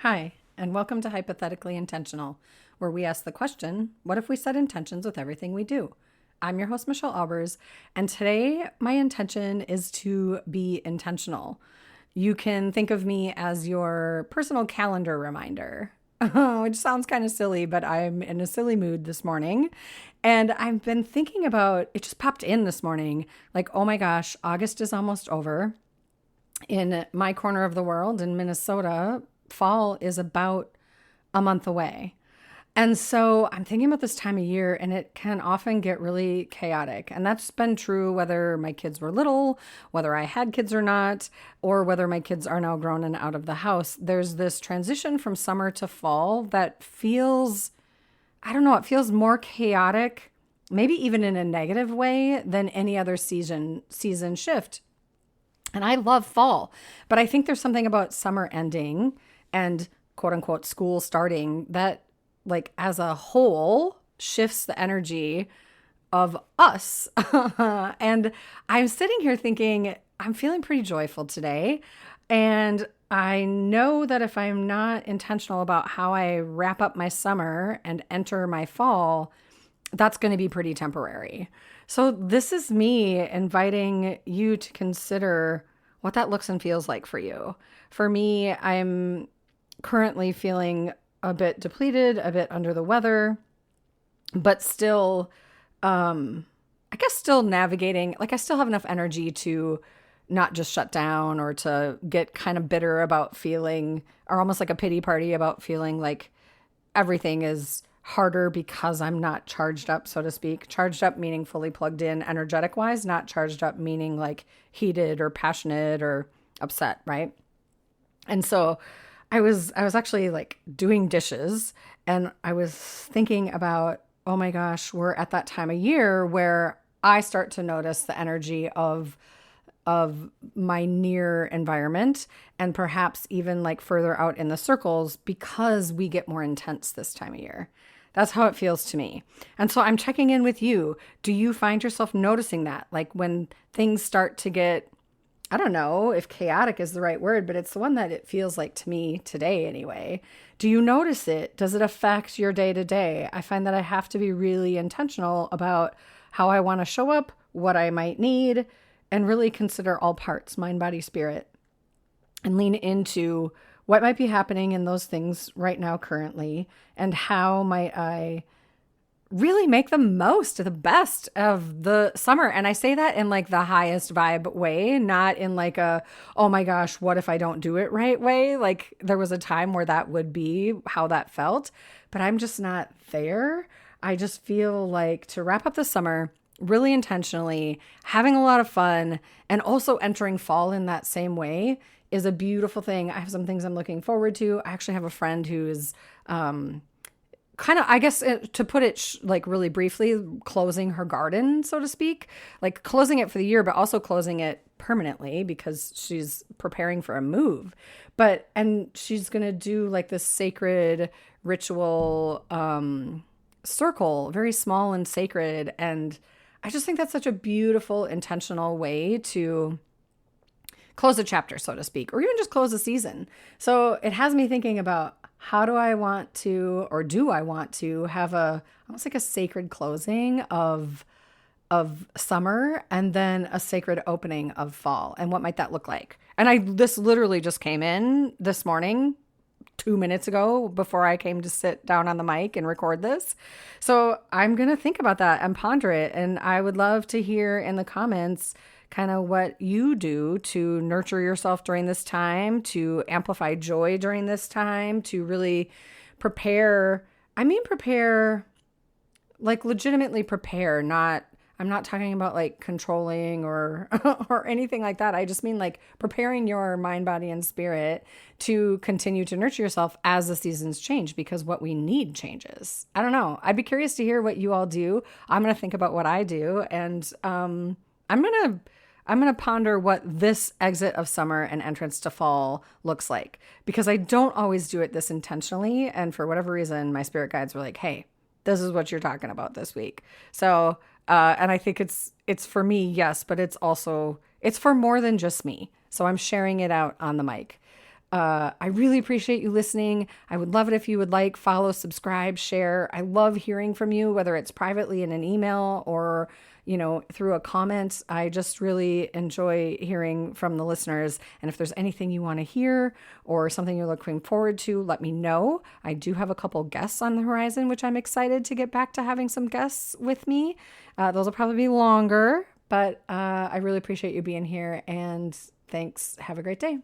Hi, and welcome to Hypothetically Intentional, where we ask the question, what if we set intentions with everything we do? I'm your host, Michelle Albers, and today my intention is to be intentional. You can think of me as your personal calendar reminder, which sounds kind of silly, but I'm in a silly mood this morning. And I've been thinking about it, just popped in this morning like, oh my gosh, August is almost over. In my corner of the world in Minnesota, fall is about a month away. And so I'm thinking about this time of year, and it can often get really chaotic. And that's been true whether my kids were little, whether I had kids or not, or whether my kids are now grown and out of the house. There's this transition from summer to fall that feels, I don't know, it feels more chaotic, maybe even in a negative way than any other season shift. And I love fall, but I think there's something about summer ending and quote unquote school starting that, like, as a whole shifts the energy of us. And I'm sitting here thinking, I'm feeling pretty joyful today. And I know that if I'm not intentional about how I wrap up my summer and enter my fall, that's going to be pretty temporary. So this is me inviting you to consider what that looks and feels like for you. For me, I'm currently feeling a bit depleted, a bit under the weather, but still, I guess still navigating. Like, I still have enough energy to not just shut down or to get kind of bitter about feeling, or almost like a pity party about feeling like everything is harder because I'm not charged up, so to speak. Charged up meaning fully plugged in energetic wise, not charged up meaning like heated or passionate or upset, right? And so I was actually like doing dishes, and I was thinking about, oh my gosh, we're at that time of year where I start to notice the energy of my near environment, and perhaps even like further out in the circles, because we get more intense this time of year. That's how it feels to me. And so I'm checking in with you. Do you find yourself noticing that? Like when things start to get, I don't know if chaotic is the right word, but it's the one that it feels like to me today anyway. Do you notice it? Does it affect your day to day? I find that I have to be really intentional about how I want to show up, what I might need, and really consider all parts, mind, body, spirit, and lean into what might be happening in those things right now currently, and how might I really make the most, the best of the summer. And I say that in like the highest vibe way, not in like a, oh my gosh, what if I don't do it right way? Like there was a time where that would be how that felt, but I'm just not there. I just feel like to wrap up the summer really intentionally, having a lot of fun, and also entering fall in that same way is a beautiful thing. I have some things I'm looking forward to. I actually have a friend who's kind of, I guess, to put it like really briefly, closing her garden, so to speak, like closing it for the year, but also closing it permanently because she's preparing for a move. And she's going to do like this sacred ritual circle, very small and sacred. And I just think that's such a beautiful, intentional way to close a chapter, so to speak, or even just close a season. So it has me thinking about, how do I want to, or do I want to have almost like a sacred closing of summer, and then a sacred opening of fall, and what might that look like? And this literally just came in this morning, 2 minutes ago, before I came to sit down on the mic and record this. So I'm going to think about that and ponder it. And I would love to hear in the comments kind of what you do to nurture yourself during this time, to amplify joy during this time, to really prepare. I mean, prepare, like legitimately prepare, I'm not talking about like controlling or or anything like that. I just mean like preparing your mind, body, and spirit to continue to nurture yourself as the seasons change, because what we need changes. I don't know. I'd be curious to hear what you all do. I'm going to think about what I do, and I'm going to ponder what this exit of summer and entrance to fall looks like, because I don't always do it this intentionally. And for whatever reason, my spirit guides were like, hey, this is what you're talking about this week. So, and I think it's for me, yes, but it's for more than just me. So I'm sharing it out on the mic. I really appreciate you listening. I would love it if you would like, follow, subscribe, share. I love hearing from you, whether it's privately in an email or, through a comment. I just really enjoy hearing from the listeners. And if there's anything you want to hear or something you're looking forward to, let me know. I do have a couple guests on the horizon, which I'm excited to get back to having some guests with me. Those will probably be longer, but I really appreciate you being here, and thanks. Have a great day.